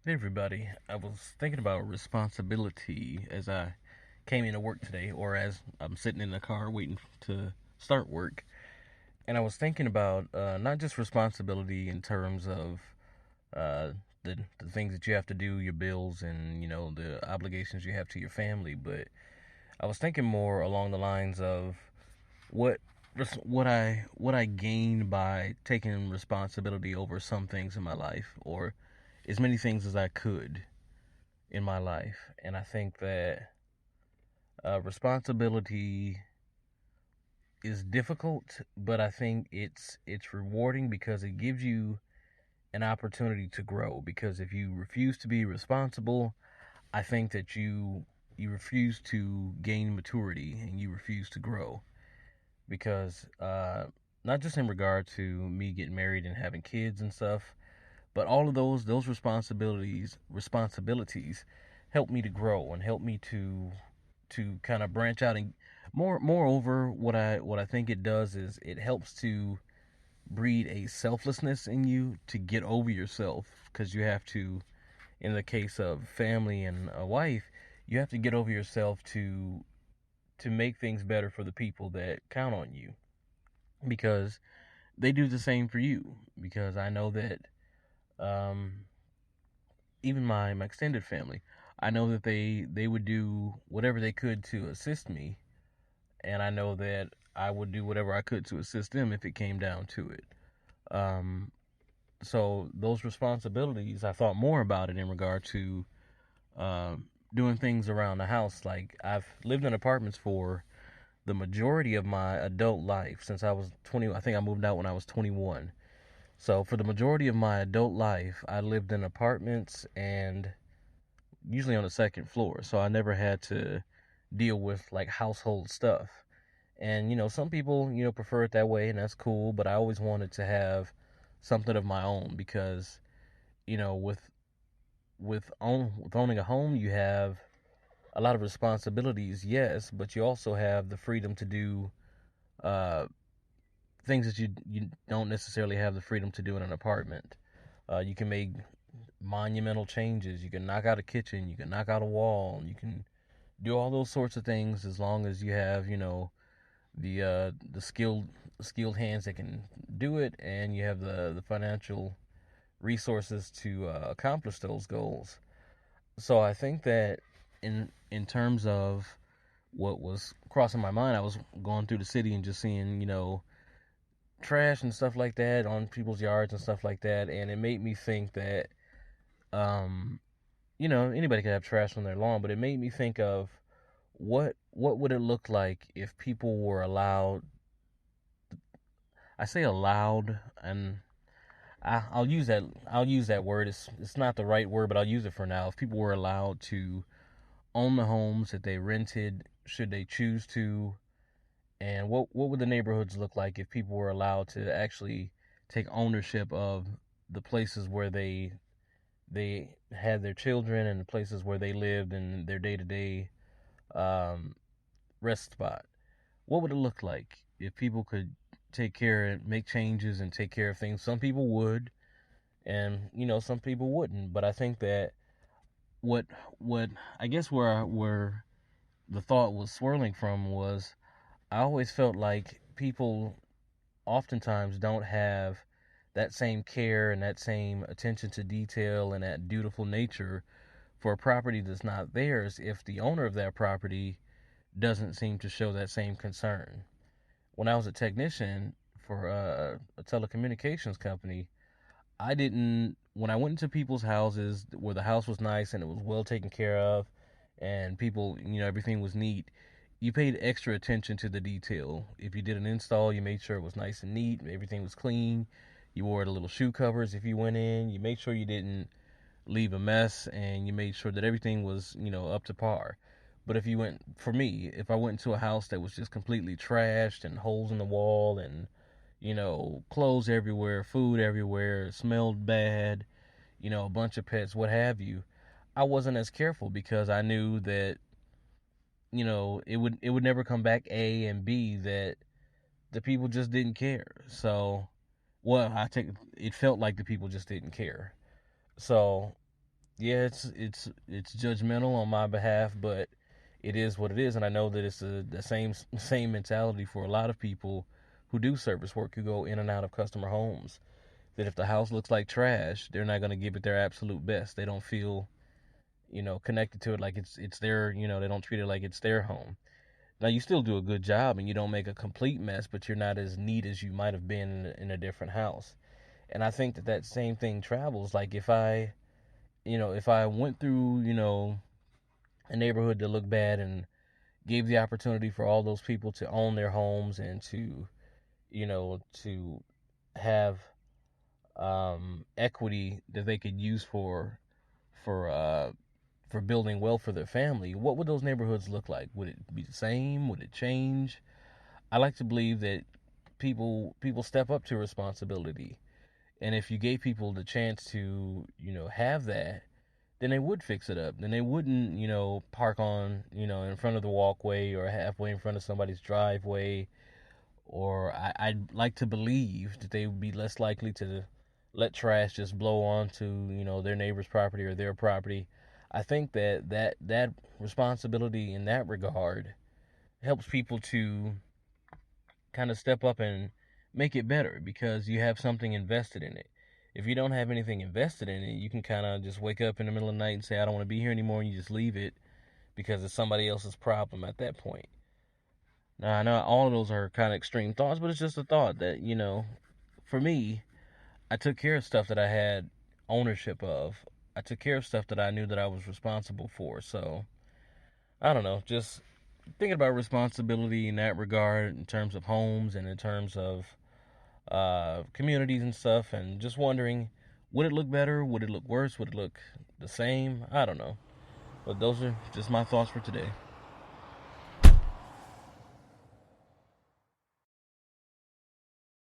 Hey everybody, I was thinking about responsibility as I came into work today, or as I'm sitting in the car waiting to start work. And I was thinking about not just responsibility in terms of uh, the things that you have to do, your bills, and the obligations you have to your family, but I was thinking more along the lines of what what I gained by taking responsibility over some things in my life, or as many things as I could in my life. And I think that responsibility is difficult, but I think it's rewarding because it gives you an opportunity to grow. Because if you refuse to be responsible, I think that you refuse to gain maturity and you refuse to grow. Because not just in regard to me getting married and having kids and stuff, but all of those responsibilities help me to grow and help me to kind of branch out. And moreover, what I think it does is it helps to breed a selflessness in you to get over yourself, because you have to, in the case of family and a wife, you have to get over yourself to make things better for the people that count on you, because they do the same for you. Because I know that um, even my extended family, I know that they would do whatever they could to assist me, and I know that I would do whatever I could to assist them if it came down to it. Um, so those responsibilities, I thought more about it in regard to doing things around the house. Like, I've lived in apartments for the majority of my adult life since I was 20. I think I moved out when I was 21. So for the majority of my adult life, I lived in apartments, and usually on the second floor. So I never had to deal with like household stuff. And some people, prefer it that way, and that's cool. But I always wanted to have something of my own, because with owning a home, you have a lot of responsibilities, yes, but you also have the freedom to do uh, things that you don't necessarily have the freedom to do in an apartment. You can make monumental changes. You can knock out a kitchen. You can knock out a wall. You can do all those sorts of things as long as you have the skilled hands that can do it, and you have the financial resources to accomplish those goals. So I think that in terms of what was crossing my mind, I was going through the city and just seeing trash and stuff like that on people's yards and stuff like that, and it made me think that um anybody could have trash on their lawn, but it made me think of what would it look like if people were allowed. I say allowed, and I'll use that word. It's not the right word, but I'll use it for now. If people were allowed to own the homes that they rented, should they choose to, and what would the neighborhoods look like if people were allowed to actually take ownership of the places where they had their children, and the places where they lived and their day to day rest spot. What would it look like if people could take care and make changes and take care of things? Some people would, and some people wouldn't. But I think that what what I guess where the thought was swirling from was, I always felt like people oftentimes don't have that same care and that same attention to detail and that dutiful nature for a property that's not theirs, if the owner of that property doesn't seem to show that same concern. When I was a technician for a telecommunications company, I didn't, when I went into people's houses where the house was nice and it was well taken care of, and people, everything was neat, you paid extra attention to the detail. If you did an install, you made sure it was nice and neat, everything was clean. You wore the little shoe covers if you went in. You made sure you didn't leave a mess, and you made sure that everything was, up to par. But for me, if I went into a house that was just completely trashed and holes in the wall and clothes everywhere, food everywhere, smelled bad, a bunch of pets, what have you, I wasn't as careful, because I knew that, it would never come back, A, and B, that the people just didn't care. It felt like the people just didn't care. So, yeah, it's judgmental on my behalf, but it is what it is, and I know that it's the same mentality for a lot of people who do service work, who go in and out of customer homes. That if the house looks like trash, they're not going to give it their absolute best. They don't feel, connected to it like it's their, they don't treat it like it's their home. Now you still do a good job and you don't make a complete mess, but you're not as neat as you might have been in a different house. And I think that that same thing travels. Like if I went through, a neighborhood that looked bad and gave the opportunity for all those people to own their homes and to have equity that they could use for uh, for building wealth for their family, what would those neighborhoods look like? Would it be the same? Would it change? I like to believe that people step up to responsibility, and if you gave people the chance to have that, then they would fix it up. Then they wouldn't park on in front of the walkway or halfway in front of somebody's driveway. Or I'd like to believe that they would be less likely to let trash just blow onto their neighbor's property or their property. I think that responsibility in that regard helps people to kind of step up and make it better because you have something invested in it. If you don't have anything invested in it, you can kind of just wake up in the middle of the night and say, I don't want to be here anymore, and you just leave it because it's somebody else's problem at that point. Now, I know all of those are kind of extreme thoughts, but it's just a thought that, for me, I took care of stuff that I had ownership of. I took care of stuff that I knew that I was responsible for. So, I don't know, just thinking about responsibility in that regard, in terms of homes and in terms of communities and stuff, and just wondering, would it look better? Would it look worse? Would it look the same? I don't know. But those are just my thoughts for today.